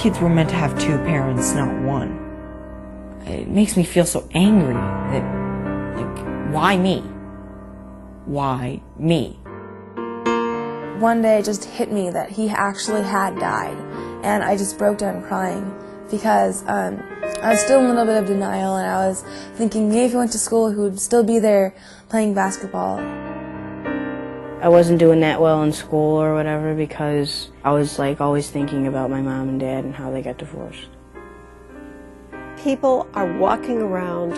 kids were meant to have two parents, not one. It makes me feel so angry that, like, why me? Why me? One day it just hit me that he actually had died, and I just broke down crying because I was still in a little bit of denial, and I was thinking maybe if he went to school he would still be there playing basketball. I wasn't doing that well in school or whatever because I was like always thinking about my mom and dad and how they got divorced. People are walking around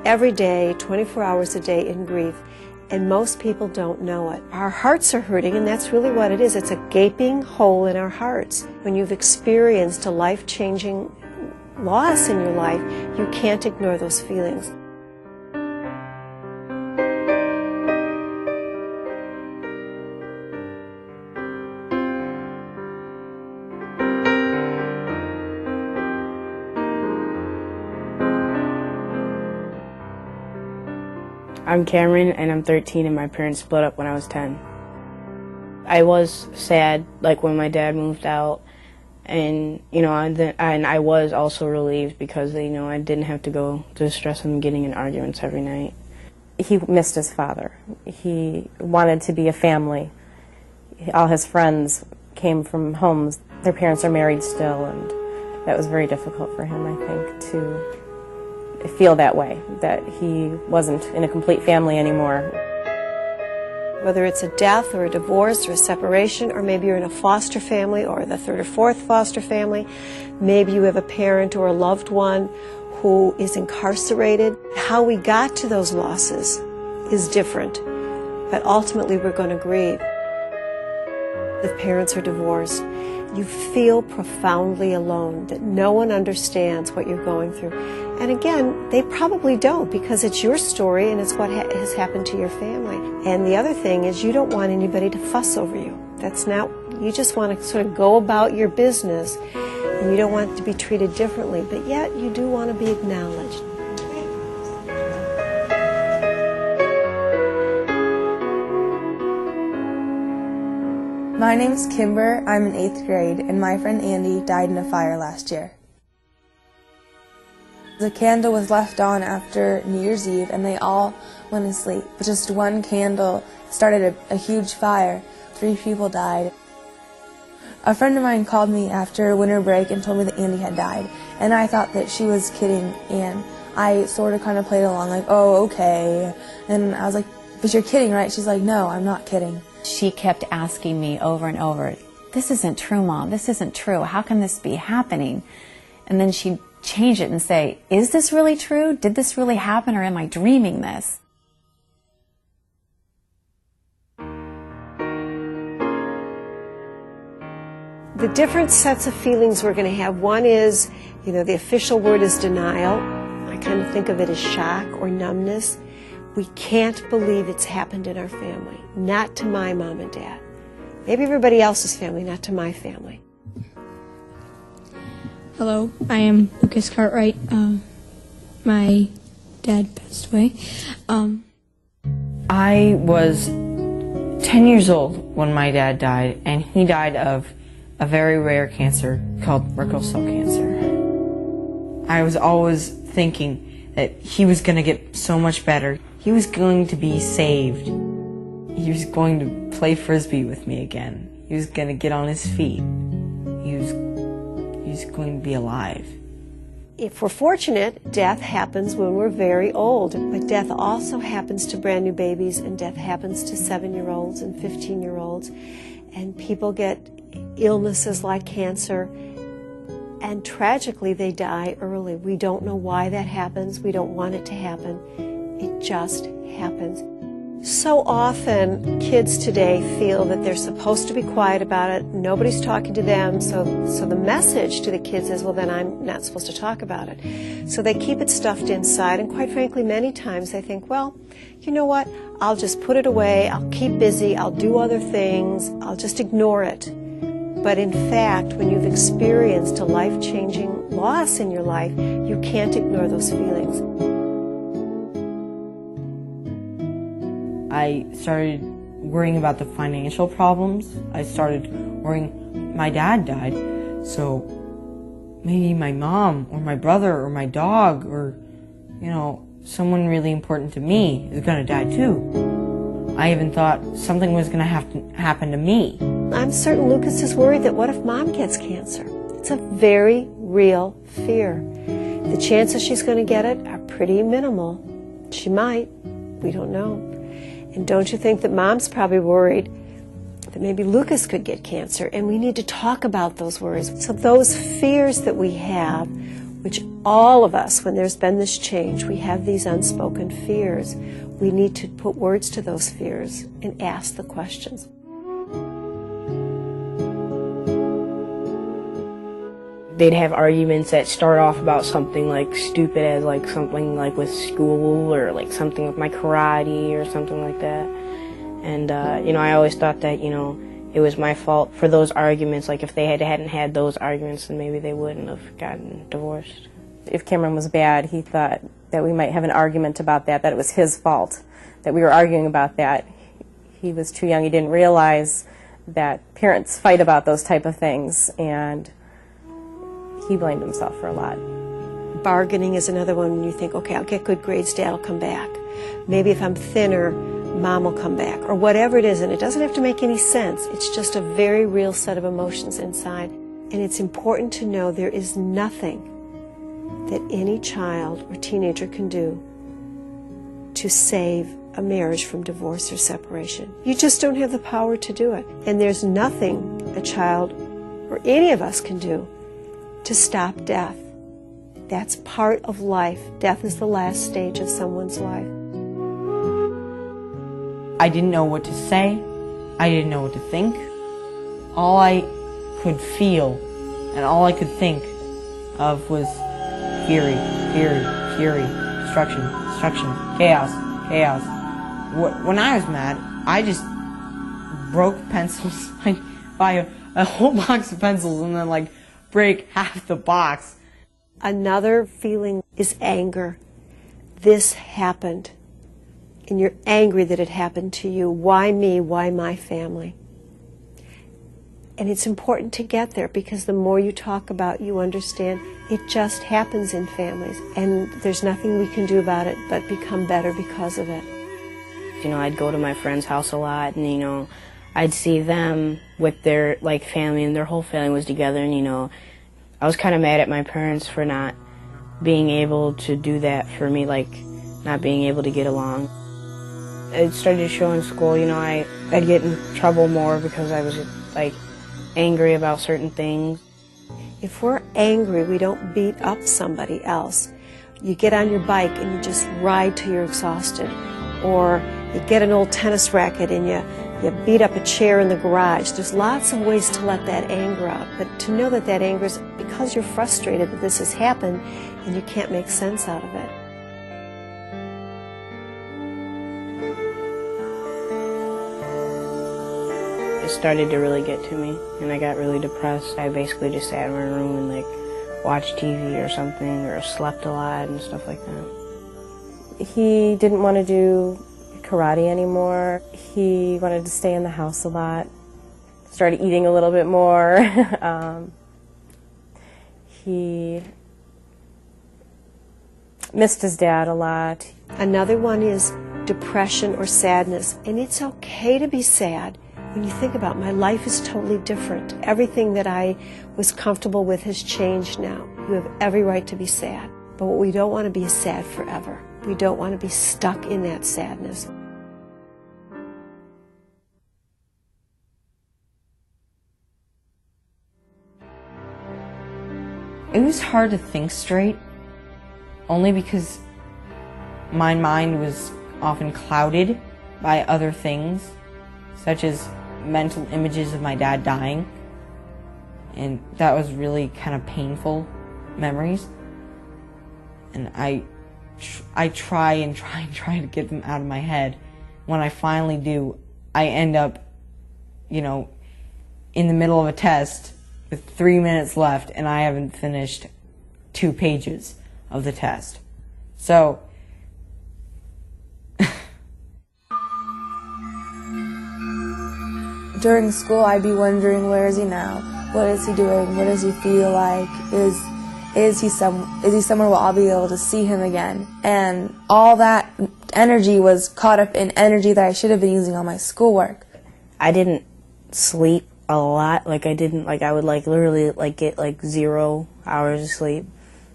every day, 24 hours a day in grief, and most people don't know it. Our hearts are hurting, and that's really what it is. It's a gaping hole in our hearts. When you've experienced a life-changing loss in your life, you can't ignore those feelings. I'm Cameron, and I'm 13, and my parents split up when I was 10. I was sad, like, when my dad moved out, and, you know, and I was also relieved because, you know, I didn't have to go through the stress of getting in arguments every night. He missed his father. He wanted to be a family. All his friends came from homes. Their parents are married still, and that was very difficult for him, I think, to feel that way, that he wasn't in a complete family anymore. Whether it's a death or a divorce or a separation, or maybe you're in a foster family or the third or fourth foster family, maybe you have a parent or a loved one who is incarcerated. How we got to those losses is different, but ultimately we're going to grieve. If parents are divorced, you feel profoundly alone, that no one understands what you're going through. And again, they probably don't, because it's your story and it's what has happened to your family. And the other thing is, you don't want anybody to fuss over you. That's not, you just want to sort of go about your business, and you don't want it to be treated differently, but yet you do want to be acknowledged. My name's Kimber, I'm in 8th grade, and my friend Andy died in a fire last year. The candle was left on after New Year's Eve, and they all went to sleep. But just one candle started a huge fire. 3 people died. A friend of mine called me after winter break and told me that Andy had died, and I thought that she was kidding, and I sort of kind of played along like, oh, okay. And I was like, but you're kidding, right? She's like, no, I'm not kidding. She kept asking me over and over, this isn't true, Mom, this isn't true, how can this be happening? And then she'd change it and say, is this really true? Did this really happen, or am I dreaming this? The different sets of feelings we're going to have. One is, you know, the official word is denial. I kind of think of it as shock or numbness. We can't believe it's happened in our family. Not to my mom and dad. Maybe everybody else's family, not to my family. Hello, I am Lucas Cartwright. My dad passed away. I was 10 years old when my dad died, and he died of a very rare cancer called Merkel cell cancer. I was always thinking that he was going to get so much better. He was going to be saved. He was going to play Frisbee with me again. He was going to get on his feet. He was going to be alive. If we're fortunate, death happens when we're very old, but death also happens to brand new babies, and death happens to 7-year-olds and 15-year-olds, and people get illnesses like cancer, and tragically they die early. We don't know why that happens. We don't want it to happen. It just happens. So often kids today feel that they're supposed to be quiet about it, nobody's talking to them, so the message to the kids is, well, then I'm not supposed to talk about it. So they keep it stuffed inside, and quite frankly, many times they think, well, you know what, I'll just put it away, I'll keep busy, I'll do other things, I'll just ignore it. But in fact, when you've experienced a life-changing loss in your life, you can't ignore those feelings. I started worrying about the financial problems. I started worrying, my dad died, so maybe my mom or my brother or my dog or, you know, someone really important to me is going to die too. I even thought something was going to have to happen to me. I'm certain Lucas is worried that what if Mom gets cancer? It's a very real fear. The chances she's going to get it are pretty minimal. She might. We don't know. And don't you think that Mom's probably worried that maybe Lucas could get cancer, and we need to talk about those worries. So those fears that we have, which all of us, when there's been this change, we have these unspoken fears. We need to put words to those fears and ask the questions. They'd have arguments that start off about something like stupid as like something like with school or like something with my karate or something like that. And, you know, I always thought that, you know, it was my fault for those arguments. Like if they hadn't had those arguments, then maybe they wouldn't have gotten divorced. If Cameron was bad, he thought that we might have an argument about that it was his fault, that we were arguing about that. He was too young. He didn't realize that parents fight about those type of things, and he blamed himself for a lot. Bargaining is another one when you think, okay, I'll get good grades, Dad will come back. Maybe if I'm thinner, Mom will come back, or whatever it is, and it doesn't have to make any sense. It's just a very real set of emotions inside. And it's important to know there is nothing that any child or teenager can do to save a marriage from divorce or separation. You just don't have the power to do it. And there's nothing a child or any of us can do to stop death. That's part of life. Death is the last stage of someone's life. I didn't know what to say. I didn't know what to think. All I could feel and all I could think of was fury, fury, fury, destruction, destruction, chaos, chaos. When I was mad, I just broke pencils. I'd buy a whole box of pencils and then like break half the box. Another feeling is anger. This happened. And you're angry that it happened to you. Why me? Why my family? And it's important to get there, because the more you talk about, you understand it just happens in families. And there's nothing we can do about it but become better because of it. You know, I'd go to my friend's house a lot, and, you know, I'd see them with their, like, family, and their whole family was together, and, you know, I was kind of mad at my parents for not being able to do that for me, like, not being able to get along. It started to show in school, you know, I'd get in trouble more because I was, like, angry about certain things. If we're angry, we don't beat up somebody else. You get on your bike and you just ride till you're exhausted. Or you get an old tennis racket and you beat up a chair in the garage. There's lots of ways to let that anger out. But to know that that anger is because you're frustrated that this has happened and you can't make sense out of it. It started to really get to me, and I got really depressed. I basically just sat in my room and like watched TV or something, or slept a lot and stuff like that. He didn't want to do karate anymore. He wanted to stay in the house a lot. Started eating a little bit more. He missed his dad a lot. Another one is depression or sadness, and it's okay to be sad. When you think about it, my life is totally different. Everything that I was comfortable with has changed now. You have every right to be sad. But what we don't want to be is sad forever. We don't want to be stuck in that sadness. It was hard to think straight, only because my mind was often clouded by other things, such as mental images of my dad dying, and that was really kind of painful memories. And I try to get them out of my head. When I finally do, I end up, you know, in the middle of a test with 3 minutes left, and I haven't finished 2 pages of the test. So during school, I'd be wondering, where is he now? What is he doing? What does he feel like? Is Is he somewhere where I'll be able to see him again? And all that energy was caught up in energy that I should have been using on my schoolwork. I didn't sleep a lot. I would literally get 0 hours of sleep.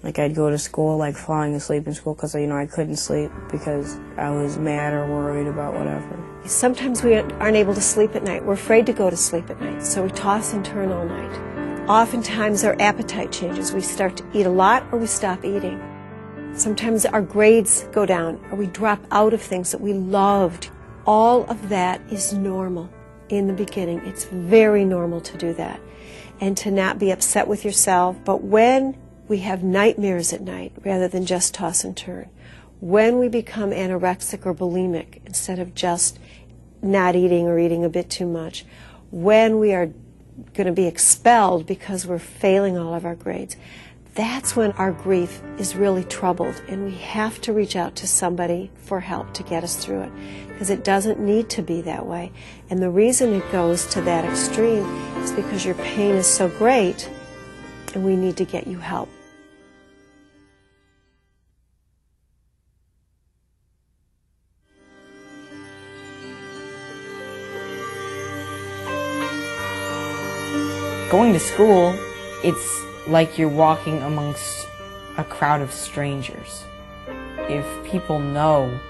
I'd go to school falling asleep in school because I couldn't sleep because I was mad or worried about whatever. Sometimes we aren't able to sleep at night. We're afraid to go to sleep at night, so we toss and turn all night. Oftentimes our appetite changes. We start to eat a lot or we stop eating. Sometimes our grades go down or we drop out of things that we loved. All of that is normal in the beginning. It's very normal to do that and to not be upset with yourself. But when we have nightmares at night rather than just toss and turn, when we become anorexic or bulimic instead of just not eating or eating a bit too much, when we are going to be expelled because we're failing all of our grades, that's when our grief is really troubled, and we have to reach out to somebody for help to get us through it, because it doesn't need to be that way. And the reason it goes to that extreme is because your pain is so great and we need to get you help. Going to school, it's like you're walking amongst a crowd of strangers. If people know,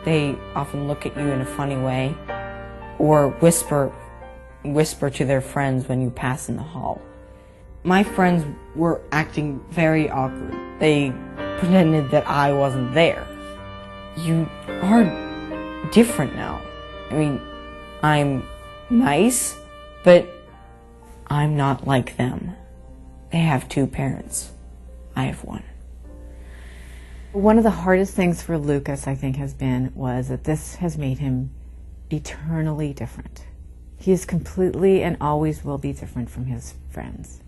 they often look at you in a funny way or whisper to their friends when you pass in the hall. My friends were acting very awkward. They pretended that I wasn't there. You are different now. I mean, I'm nice, but I'm not like them. They have 2 parents. I have 1. One of the hardest things for Lucas, I think, was that this has made him eternally different. He is completely and always will be different from his friends.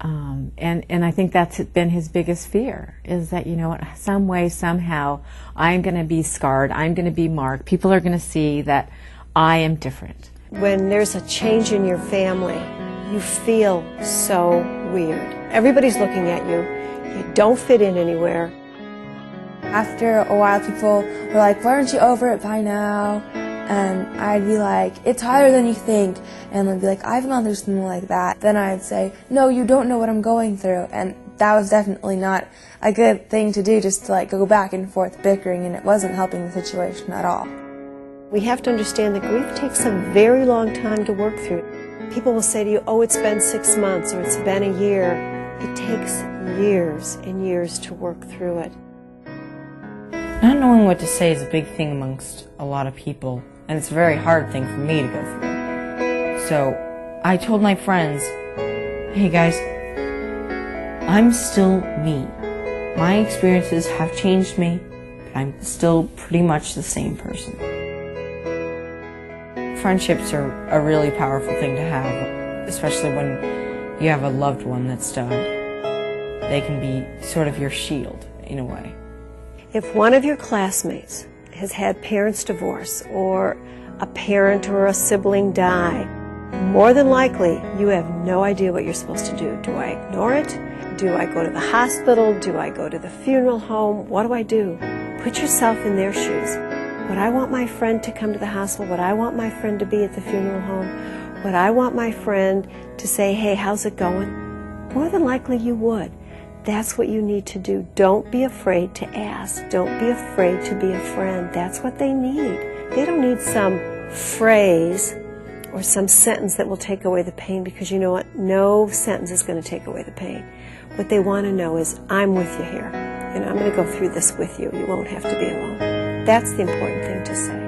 And I think that's been his biggest fear, is that, some way, somehow, I'm going to be scarred, I'm going to be marked, people are going to see that I am different. When there's a change in your family, you feel so weird. Everybody's looking at you. You don't fit in anywhere. After a while, people were like, "Why aren't you over it by now?" And I'd be like, "It's harder than you think." And they'd be like, "I've gone through something like that." Then I'd say, "No, you don't know what I'm going through." And that was definitely not a good thing to do, just to go back and forth bickering, and it wasn't helping the situation at all. We have to understand that grief takes a very long time to work through. People will say to you, "Oh, it's been 6 months," or "It's been a year." It takes years and years to work through it. Not knowing what to say is a big thing amongst a lot of people, and it's a very hard thing for me to go through. So I told my friends, "Hey guys, I'm still me. My experiences have changed me, but I'm still pretty much the same person." Friendships are a really powerful thing to have, especially when you have a loved one that's died. They can be sort of your shield, in a way. If one of your classmates has had parents divorce, or a parent or a sibling die, more than likely you have no idea what you're supposed to do. Do I ignore it? Do I go to the hospital? Do I go to the funeral home? What do I do? Put yourself in their shoes. Would I want my friend to come to the hospital? Would I want my friend to be at the funeral home? Would I want my friend to say, "Hey, how's it going?" More than likely you would. That's what you need to do. Don't be afraid to ask. Don't be afraid to be a friend. That's what they need. They don't need some phrase or some sentence that will take away the pain, because you know what? No sentence is going to take away the pain. What they want to know is, "I'm with you here, and I'm going to go through this with you. You won't have to be alone." That's the important thing to say.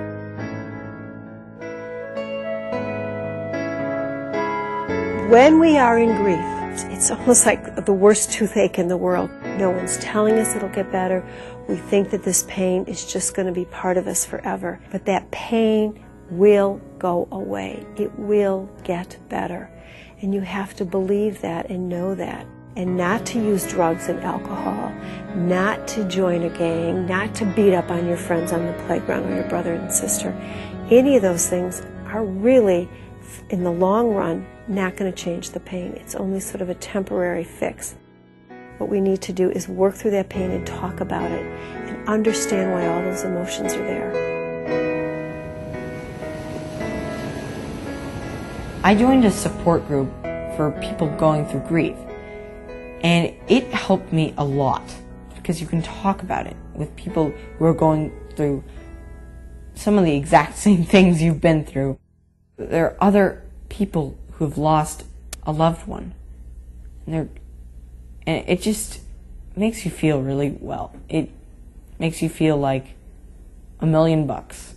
When we are in grief, it's almost like the worst toothache in the world. No one's telling us it'll get better. We think that this pain is just going to be part of us forever. But that pain will go away. It will get better. And you have to believe that and know that. And not to use drugs and alcohol, not to join a gang, not to beat up on your friends on the playground or your brother and sister. Any of those things are really in the long run, not going to change the pain. It's only sort of a temporary fix. What we need to do is work through that pain and talk about it and understand why all those emotions are there. I joined a support group for people going through grief, and it helped me a lot because you can talk about it with people who are going through some of the exact same things you've been through. There are other people who have lost a loved one, and it just makes you feel really well. It makes you feel like $1,000,000.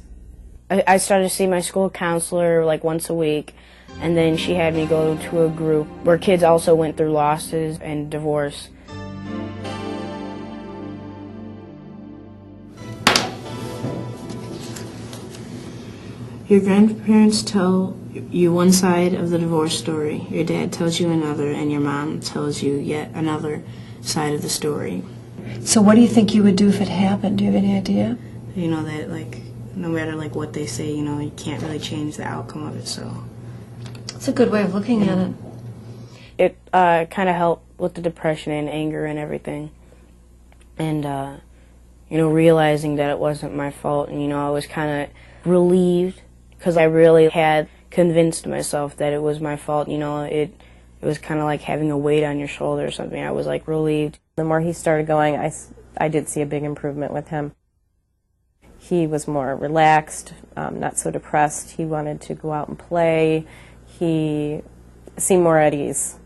I started to see my school counselor like once a week, and then she had me go to a group where kids also went through losses and divorce. Your grandparents tell you one side of the divorce story, your dad tells you another, and your mom tells you yet another side of the story. So what do you think you would do if it happened? Do you have any idea? You know that, like, no matter like what they say, you know, you can't really change the outcome of it, so. It's a good way of looking at it. It kind of helped with the depression and anger and everything. And, you know, realizing that it wasn't my fault, and, you know, I was kind of relieved because I really had convinced myself that it was my fault. You know, it was kind of like having a weight on your shoulder or something. I was like relieved. The more he started going, I did see a big improvement with him. He was more relaxed, not so depressed. He wanted to go out and play. He seemed more at ease.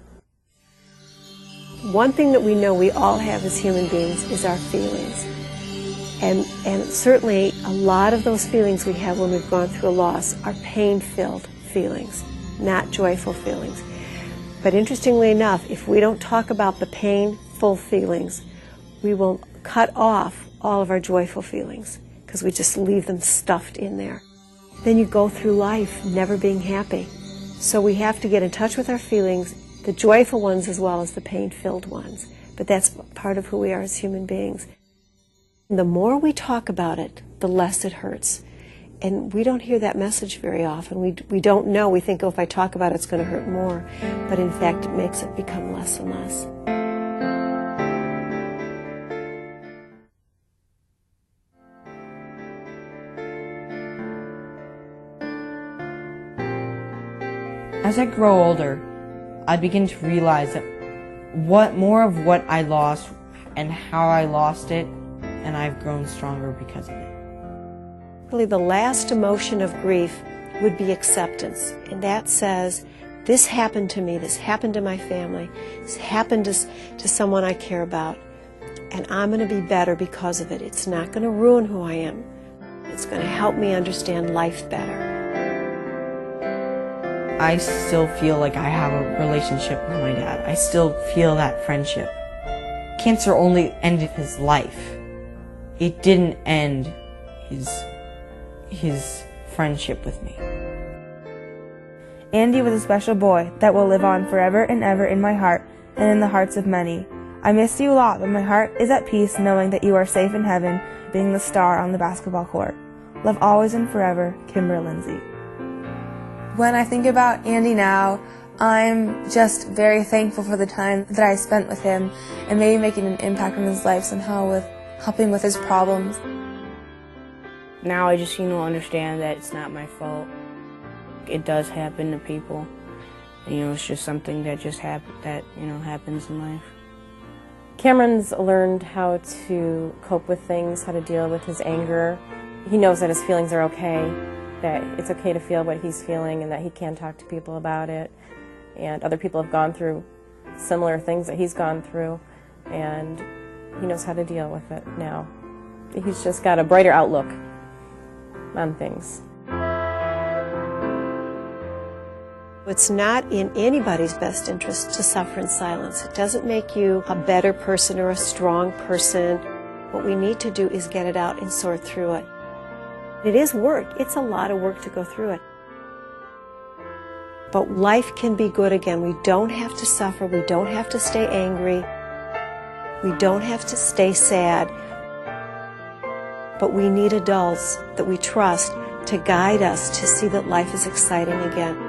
One thing that we know we all have as human beings is our feelings. And certainly a lot of those feelings we have when we've gone through a loss are pain-filled feelings, not joyful feelings. But interestingly enough, if we don't talk about the painful feelings, we will cut off all of our joyful feelings because we just leave them stuffed in there. Then you go through life never being happy. So we have to get in touch with our feelings, the joyful ones as well as the pain-filled ones. But that's part of who we are as human beings. The more we talk about it, the less it hurts. And we don't hear that message very often. We don't know. We think, oh, if I talk about it, it's going to hurt more. But in fact, it makes it become less and less. As I grow older, I begin to realize that more of what I lost and how I lost it, and I've grown stronger because of it. Really, the last emotion of grief would be acceptance. And that says, this happened to me, this happened to my family, this happened to someone I care about, and I'm going to be better because of it. It's not going to ruin who I am. It's going to help me understand life better. I still feel like I have a relationship with my dad. I still feel that friendship. Cancer only ended his life. It didn't end his friendship with me. Andy was a special boy that will live on forever and ever in my heart and in the hearts of many. I miss you a lot, but my heart is at peace knowing that you are safe in heaven, being the star on the basketball court. Love always and forever, Kimber Lindsay. When I think about Andy now, I'm just very thankful for the time that I spent with him and maybe making an impact on his life somehow with helping with his problems. Now I just, you know, understand that it's not my fault. It does happen to people. You know, it's just something that just happens in life. Cameron's learned how to cope with things, how to deal with his anger. He knows that his feelings are okay, that it's okay to feel what he's feeling and that he can talk to people about it. And other people have gone through similar things that he's gone through, and he knows how to deal with it now. He's just got a brighter outlook on things. It's not in anybody's best interest to suffer in silence. It doesn't make you a better person or a strong person. What we need to do is get it out and sort through it. It is work. It's a lot of work to go through it. But life can be good again. We don't have to suffer. We don't have to stay angry. We don't have to stay sad. But we need adults that we trust to guide us to see that life is exciting again.